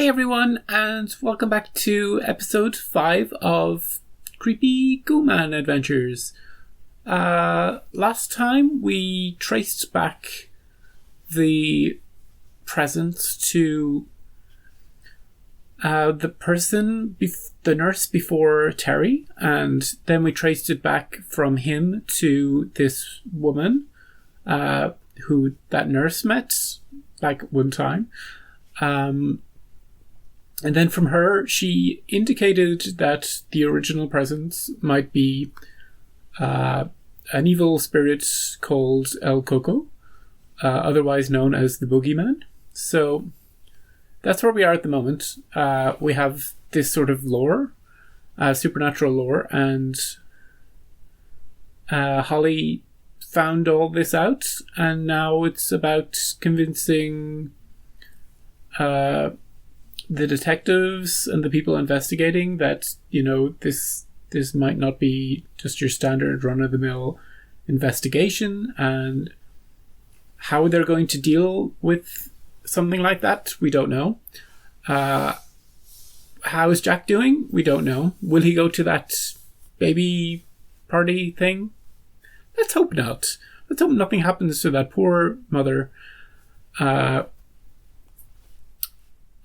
Hey everyone, and welcome back to episode 5 of Creepy Goo-Man Adventures. Last time we traced back the presents to the nurse before Terry, and then we traced it back from him to this woman who that nurse met like one time. And then from her, she indicated that the original presents might be an evil spirit called El Coco, otherwise known as the Boogeyman. So that's where we are at the moment. We have this sort of lore, supernatural lore, and Holly found all this out, and now it's about convincing the detectives and the people investigating that, you know, this might not be just your standard run-of-the-mill investigation, and how they're going to deal with something like that, we don't know. How is Jack doing? We don't know. Will he go to that baby party thing? Let's hope not. Let's hope nothing happens to that poor mother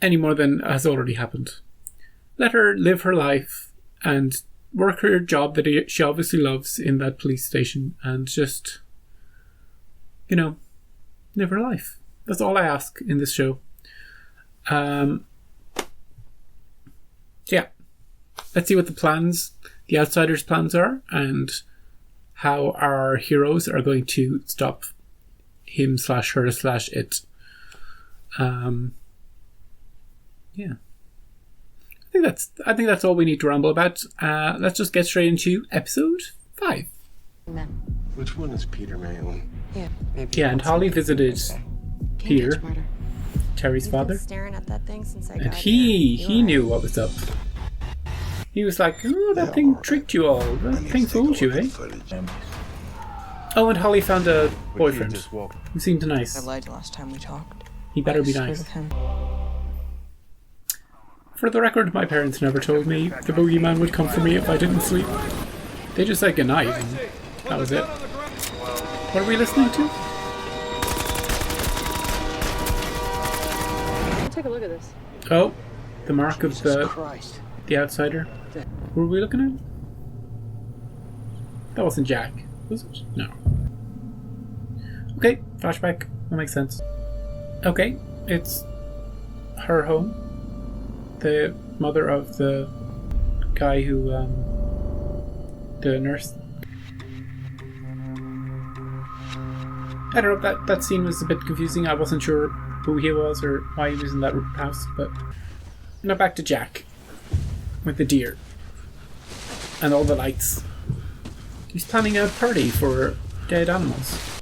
any more than has already happened. Let her live her life and work her job that she obviously loves in that police station, and just, you know, live her life. That's all I ask in this show. Yeah. Let's see what the outsiders' plans are, and how our heroes are going to stop him/her/it. Yeah. I think that's all we need to ramble about. Let's just get straight into episode 5. Which one is Peter Mayo? Yeah, and Holly visited Peter, Terry's father, staring at that thing since I got and he knew what was up. He was like, "Oh, that thing tricked you all. That thing fooled you, eh?" Oh, and Holly found a boyfriend who seemed nice. I lied last time we talked. He better be nice. For the record, my parents never told me the boogeyman would come for me if I didn't sleep. They just said goodnight, and that was it. What are we listening to? Take a look at this. Oh, the mark of the outsider. Who were we looking at? That wasn't Jack, was it? No. Okay, flashback. That makes sense. Okay, it's her home. The mother of the guy who, the nurse. I don't know, that scene was a bit confusing. I wasn't sure who he was or why he was in that house, but now back to Jack with the deer and all the lights. He's planning a party for dead animals.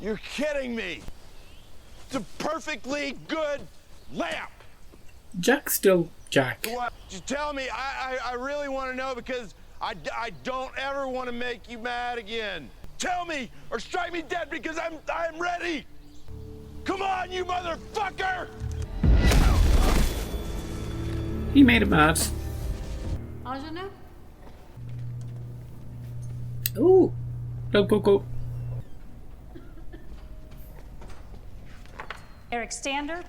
You're kidding me! It's a perfectly good lamp! Jack's still Jack. Just tell me, I really want to know, because I don't ever want to make you mad again. Tell me, or strike me dead, because I'm ready! Come on, you motherfucker! He made him mad. Ingenue? Ooh, go. Eric Stander?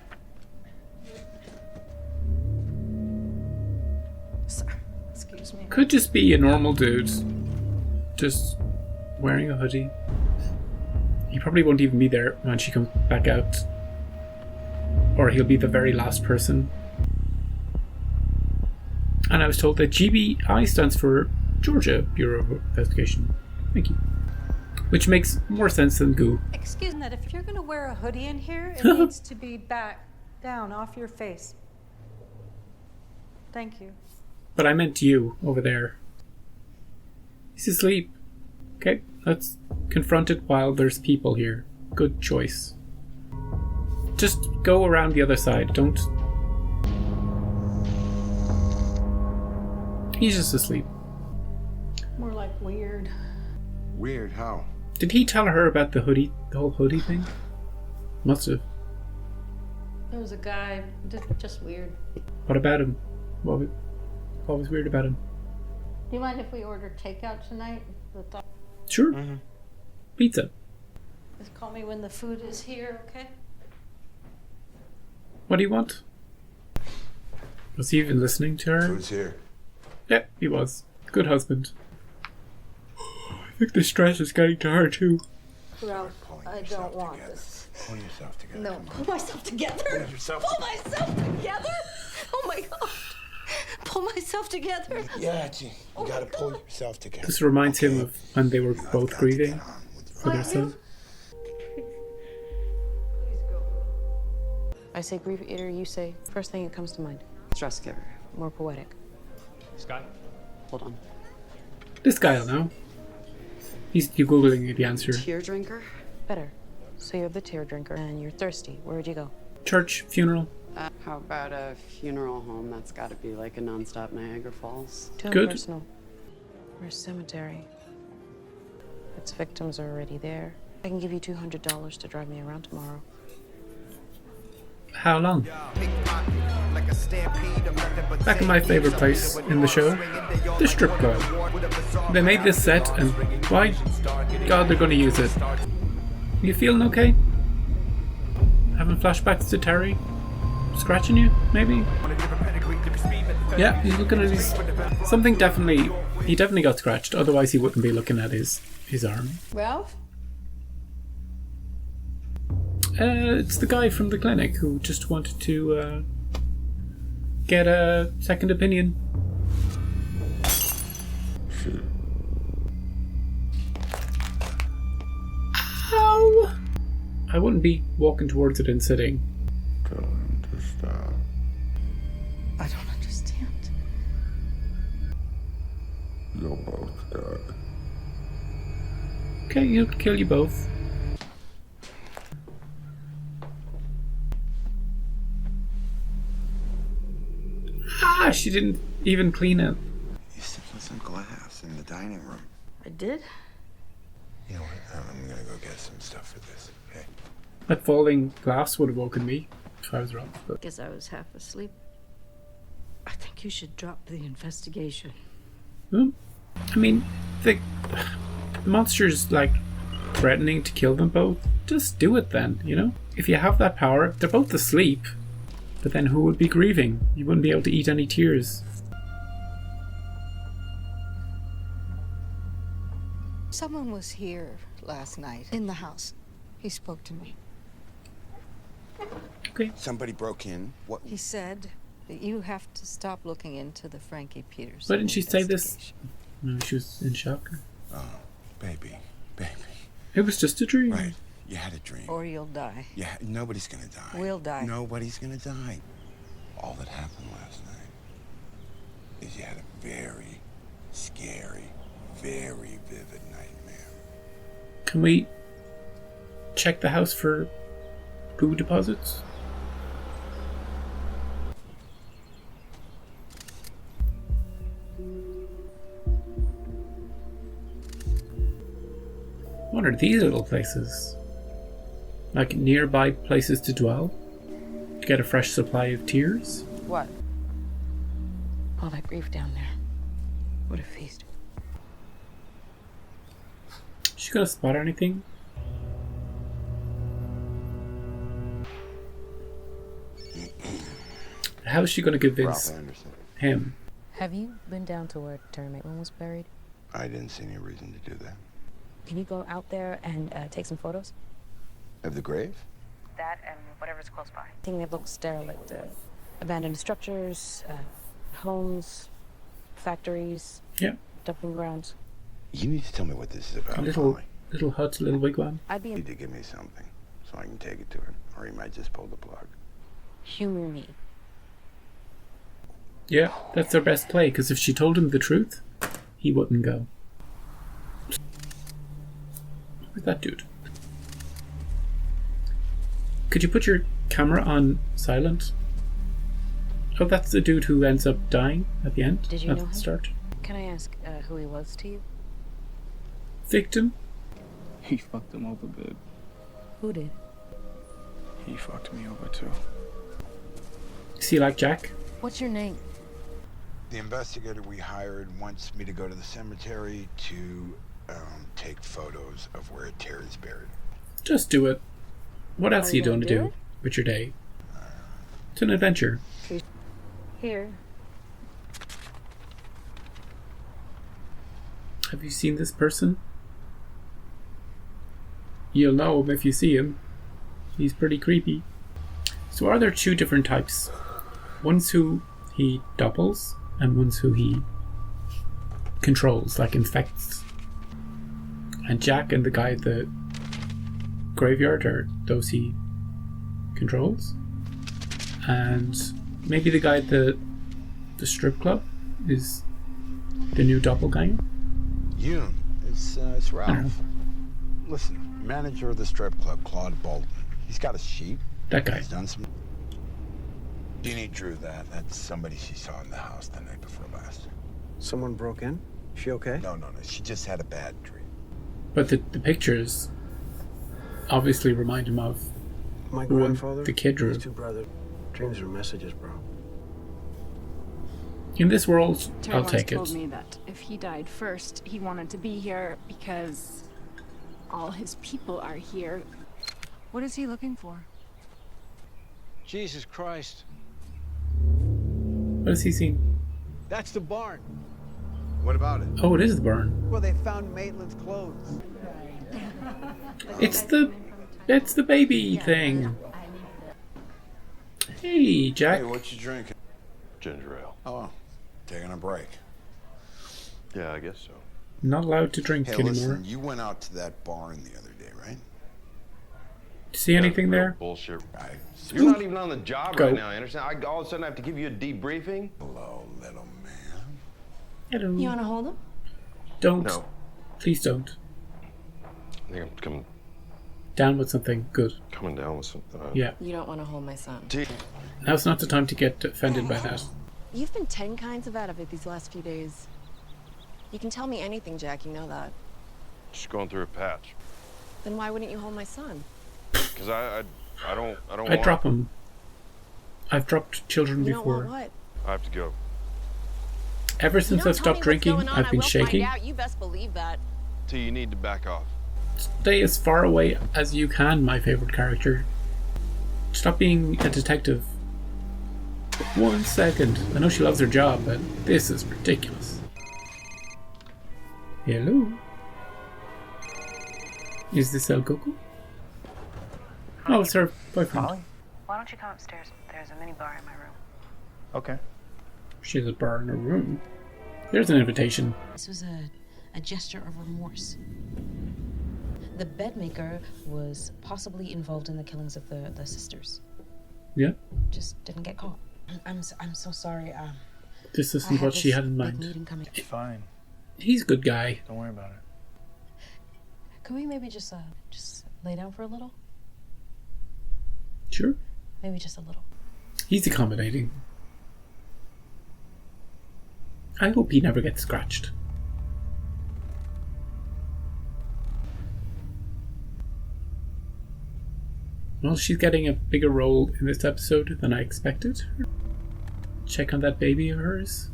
Excuse me. Could just be a normal dude, just wearing a hoodie. He probably won't even be there when she comes back out, or he'll be the very last person. And I was told that GBI stands for Georgia Bureau of Investigation. Thank you. Which makes more sense than goo. Excuse me, that if you're going to wear a hoodie in here, it needs to be back down off your face. Thank you. But I meant you over there. He's asleep. Okay, let's confront it while there's people here. Good choice. Just go around the other side. Don't... He's just asleep. More like weird. Weird, how? Did he tell her about the hoodie, the whole hoodie thing? Must have. There was a guy, just weird. What about him? What was weird about him? Do you mind if we order takeout tonight? Sure. Pizza. Just call me when the food is here, okay? What do you want? Was he even listening to her? Food's here. Yeah, he was. Good husband. I think the stress is getting to her too. Ralph, I don't want together. this. Pull yourself together. No, Come on. pull myself together. Pull yourself Pull myself together. Oh my god. Pull myself together. Yeah, G. You gotta pull yourself together. This reminds him of when they were both Got to grieving get on with for their son. I say grief eater, you say first thing that comes to mind. Stress giver, more poetic. Sky? Hold on. This guy'll know. He's googling the answer. Tear drinker? Better. So you're the tear drinker and you're thirsty. Where'd you go? Church, funeral. How about a funeral home? That's got to be like a non-stop Niagara Falls. Too Good. impersonal. Or a cemetery. Its victims are already there. I can give you $200 to drive me around tomorrow. How long? Back in my favorite place in the show, the strip club. They made this set, and why God they're going to use it. You feeling okay? Having flashbacks to Terry? Scratching you, maybe? Yeah, he's looking at his... Something definitely... He definitely got scratched, otherwise he wouldn't be looking at his arm. Ralph? It's the guy from the clinic who just wanted to get a second opinion. Ow! I wouldn't be walking towards it and sitting. Tell him to stop. I don't understand. You'll both die. Okay, he'll kill you both. Ah, she didn't even clean it. You stepped on some glass in the dining room. I did? You know what? I'm gonna go get some stuff for this, okay? That falling glass would have woken me if I was wrong. But Guess I was half asleep. I think you should drop the investigation. well, I mean, the monster's like threatening to kill them both. Just do it then, you know? If you have that power, they're both asleep. But then who would be grieving? You wouldn't be able to eat any tears. Someone was here last night in the house. He spoke to me. Okay. Somebody broke in. What? He said that you have to stop looking into the Frankie Peterson Why didn't she say this? investigation. No, she was in shock. Oh, baby. It was just a dream. Right. You had a dream. Or you'll die. Yeah, nobody's gonna die. We'll die. Nobody's gonna die. All that happened last night is you had a very scary, very vivid nightmare. Can we check the house for poo deposits? What are these little places? Like nearby places to dwell? To get a fresh supply of tears? What? All that grief down there. What a feast. Is she gonna spot anything? How is she gonna convince Ralph Anderson. him? Have you been down to where Terry Maitland was buried? I didn't see any reason to do that. Can you go out there and take some photos? Of the grave? That and whatever's close by. I think they look derelict. Abandoned structures, homes, factories, Yeah, dumping grounds. You need to tell me what this is about, a little Molly. hut, little wigwam. I'd be You need to give me something so I can take it to him, or he might just pull the plug. humor me. Yeah, that's their best play, because if she told him the truth, he wouldn't go. Who's that dude? Could you put your camera on silent? Oh, that's the dude who ends up dying at the end. Did you at know the him? start. Can I ask who he was to you? Victim? He fucked him over good. Who did? He fucked me over too. Is he like Jack? What's your name? The investigator we hired wants me to go to the cemetery to take photos of where Terry's buried. Just do it. What else are you going to do with your day? It's an adventure. Here. Have you seen this person? You'll know him if you see him. He's pretty creepy. So are there two different types? Ones who he doubles, and ones who he controls, like infects. And Jack and the guy at the graveyard are those he controls. And maybe the guy at the strip club is the new doppelganger. Yoon, it's Ralph. Listen, manager of the strip club, Claude Bolton. He's got a sheep. That guy. He's done some. Jeannie drew that. That's somebody she saw in the house the night before last. Someone broke in? She okay? No. She just had a bad dream. But the pictures obviously remind him of My who grandfather, the kid drew. his two brothers. Dreams are messages, bro. In this world, Terry I'll once take told it. me that if he died first, he wanted to be here because all his people are here. What is he looking for? Jesus Christ. What has he seen? That's the barn. What about it? Oh, it is the barn. Well, they found Maitland's clothes. It's the baby thing. Hey, Jack. Hey, what you drinking? Ginger ale. Oh, taking a break. Yeah, I guess so. Not allowed to drink Hey, anymore. listen, you went out to that barn the other day, right? See anything Real there? Bullshit. Right. You're not even on the job Go. right now, Anderson. All of a sudden I have to give you a debriefing? Hello, little man. Hello. You want to hold him? Don't. No. Please don't. I think I'm Down with something good. coming down with something. Yeah. You don't want to hold my son. Now's not the time to get offended by that. You've been 10 kinds of out of it these last few days. You can tell me anything, Jack, you know that. Just going through a patch. Then why wouldn't you hold my son? Because I don't I want... drop him. I've dropped children You don't want before. what? I have to go. Ever You since don't I've tell stopped me what's drinking, going on, I've been I will shaking. Find out. You best believe that. Till you need to back off. Stay as far away as you can, my favorite character. Stop being a detective. 1 second. I know she loves her job, but this is ridiculous. Hello? Is this El Coco? Oh, it's her boyfriend. Molly? Why don't you come upstairs? There's a mini bar in my room. Okay. She has a bar in her room. There's an invitation. This was a gesture of remorse. The bedmaker was possibly involved in the killings of the sisters. Yeah. Just didn't get caught. I'm so sorry. This isn't what she had in mind. It's fine. He's a good guy. Don't worry about it. Could we maybe just lay down for a little? Sure. Maybe just a little. He's accommodating. I hope he never gets scratched. Well, she's getting a bigger role in this episode than I expected. Check on that baby of hers.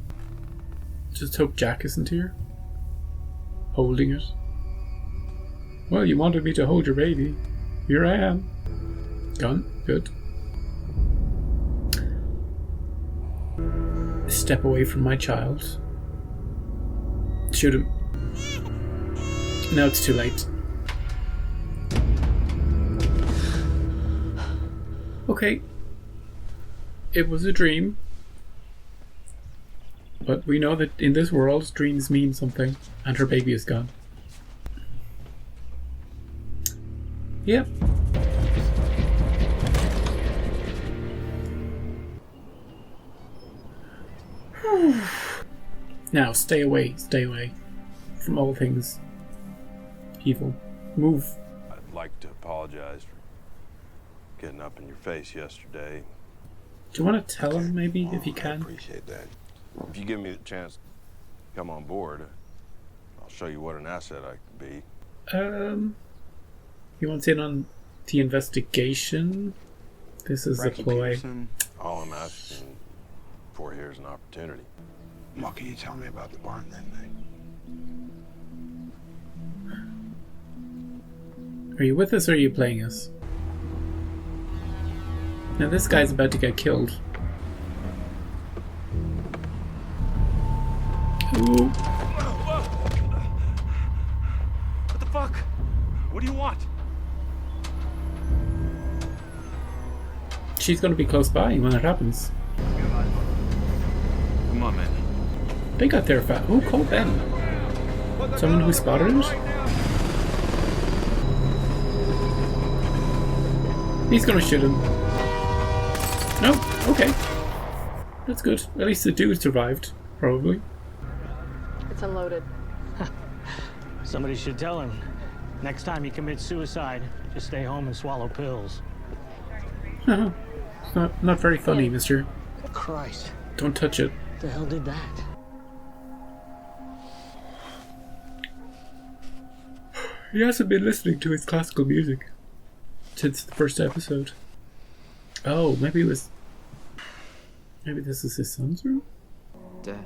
Just hope Jack isn't here. Holding it. Well, you wanted me to hold your baby. Here I am. Gone. Good. Step away from my child. Shoot him. Now it's too late. Okay. It was a dream. But we know that in this world, dreams mean something. And her baby is gone. Yep. Now, stay away from all things evil. Move. I'd like to apologize for getting up in your face yesterday. Do you want to tell him, maybe, if you I can? appreciate that. If you give me the chance to come on board, I'll show you what an asset I can be. He wants in on the investigation. This is a Frankie ploy. Peterson, All I'm asking for here is an opportunity. What can you tell me about the barn that night? Are you with us or are you playing us? Now this guy's about to get killed. Ooh. What the fuck? What do you want? She's going to be close by when it happens. Come on, man. They got there fast. Who called them? Someone who spotted it? He's going to shoot him. No, okay. That's good. At least the dude survived, probably. It's unloaded. Somebody should tell him. Next time he commits suicide, just stay home and swallow pills. It's not very funny, mister. Christ. Don't touch it. What the hell did that? He hasn't been listening to his classical music since the first episode. Oh, maybe it was... Maybe this is his son's room? Dad.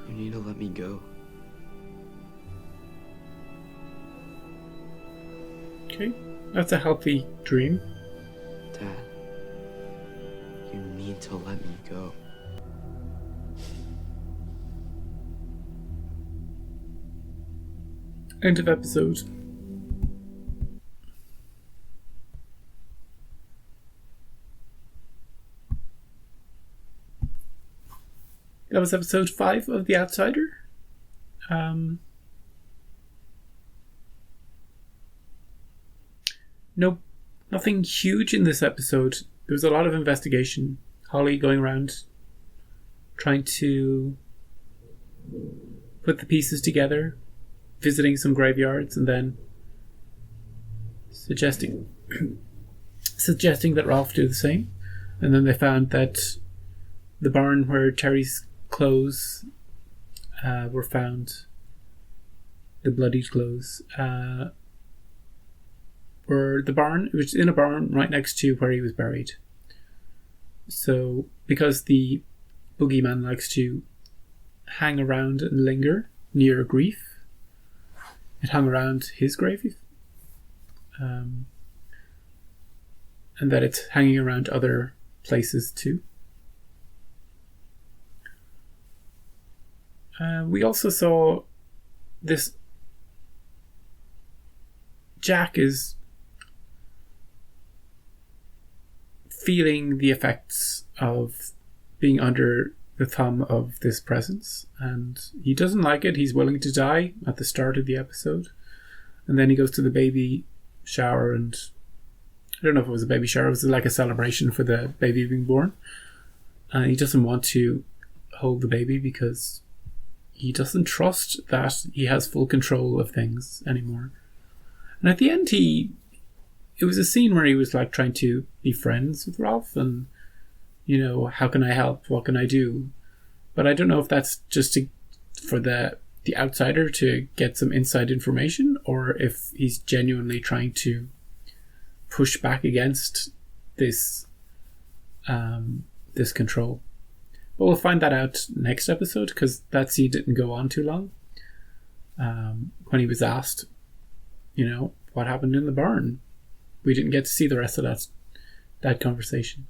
You need to let me go. Okay, that's a healthy dream. Dad. You need to let me go. End of episode. That was episode 5 of The Outsider. Nothing huge in this episode. There was a lot of investigation. Holly going around trying to put the pieces together, visiting some graveyards, and then suggesting that Ralph do the same. And then they found that the barn where Terry's clothes were found, the bloodied clothes, were the barn, which is in a barn right next to where he was buried. So, because the boogeyman likes to hang around and linger near grief, it hung around his grave, and that it's hanging around other places too. We also saw this. Jack is feeling the effects of being under the thumb of this presence, and he doesn't like it. He's willing to die at the start of the episode, and then he goes to the baby shower, and I don't know if it was a baby shower, it was like a celebration for the baby being born, and he doesn't want to hold the baby because he doesn't trust that he has full control of things anymore. And at the end, it was a scene where he was like trying to be friends with Ralph and, how can I help? What can I do? But I don't know if that's just for the outsider to get some inside information, or if he's genuinely trying to push back against this this control. But we'll find that out next episode, because that scene didn't go on too long. When he was asked, what happened in the barn, we didn't get to see the rest of that conversation.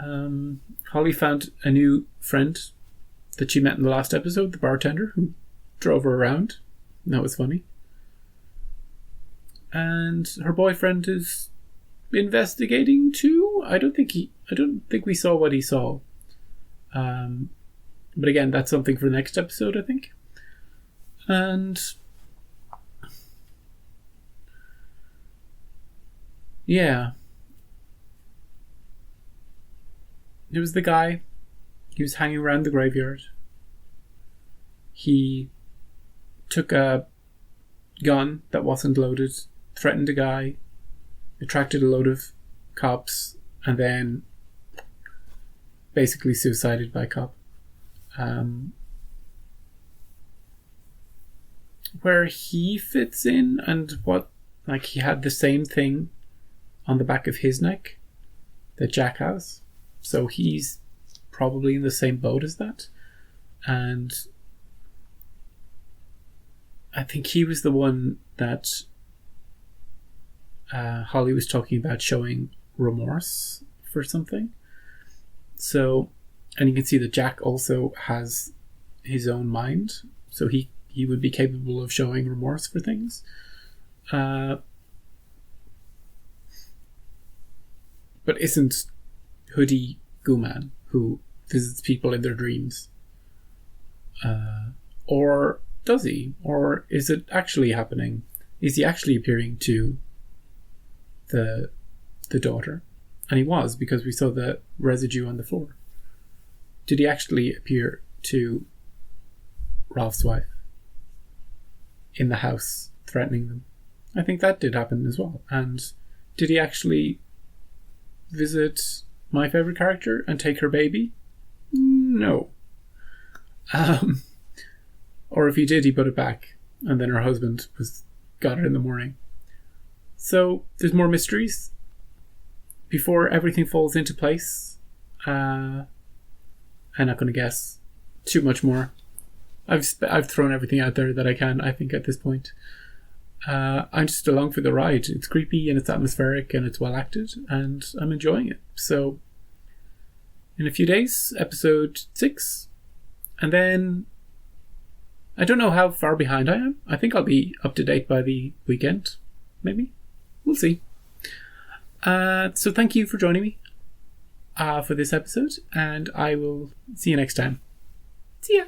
Holly found a new friend that she met in the last episode, the bartender who drove her around. That was funny. And her boyfriend is investigating too. I don't think we saw what he saw. But again, that's something for the next episode, I think. And yeah, it was the guy. He was hanging around the graveyard. He took a gun that wasn't loaded, threatened a guy, attracted a load of cops, and then basically suicided by a cop. where he fits in and what, like, he had the same thing on the back of his neck that Jack has. So he's probably in the same boat as that. And I think he was the one that Holly was talking about showing remorse for something. So, and you can see that Jack also has his own mind. So he would be capable of showing remorse for things. But isn't Hoodie Gooman, who visits people in their dreams? Or does he? Or is it actually happening? Is he actually appearing to the daughter? And he was, because we saw the residue on the floor. Did he actually appear to Ralph's wife in the house, threatening them? I think that did happen as well. And did he actually visit my favorite character and take her baby? No. Or if he did, he put it back, and then her husband got it in the morning. So there's more mysteries before everything falls into place. I'm not going to guess too much more. I've thrown everything out there that I can, I think, at this point. I'm just along for the ride. It's creepy and it's atmospheric and it's well acted, and I'm enjoying it. So in a few days, episode 6, and then I don't know how far behind I am. I think I'll be up to date by the weekend, maybe. We'll see. So thank you for joining me for this episode, and I will see you next time. See ya.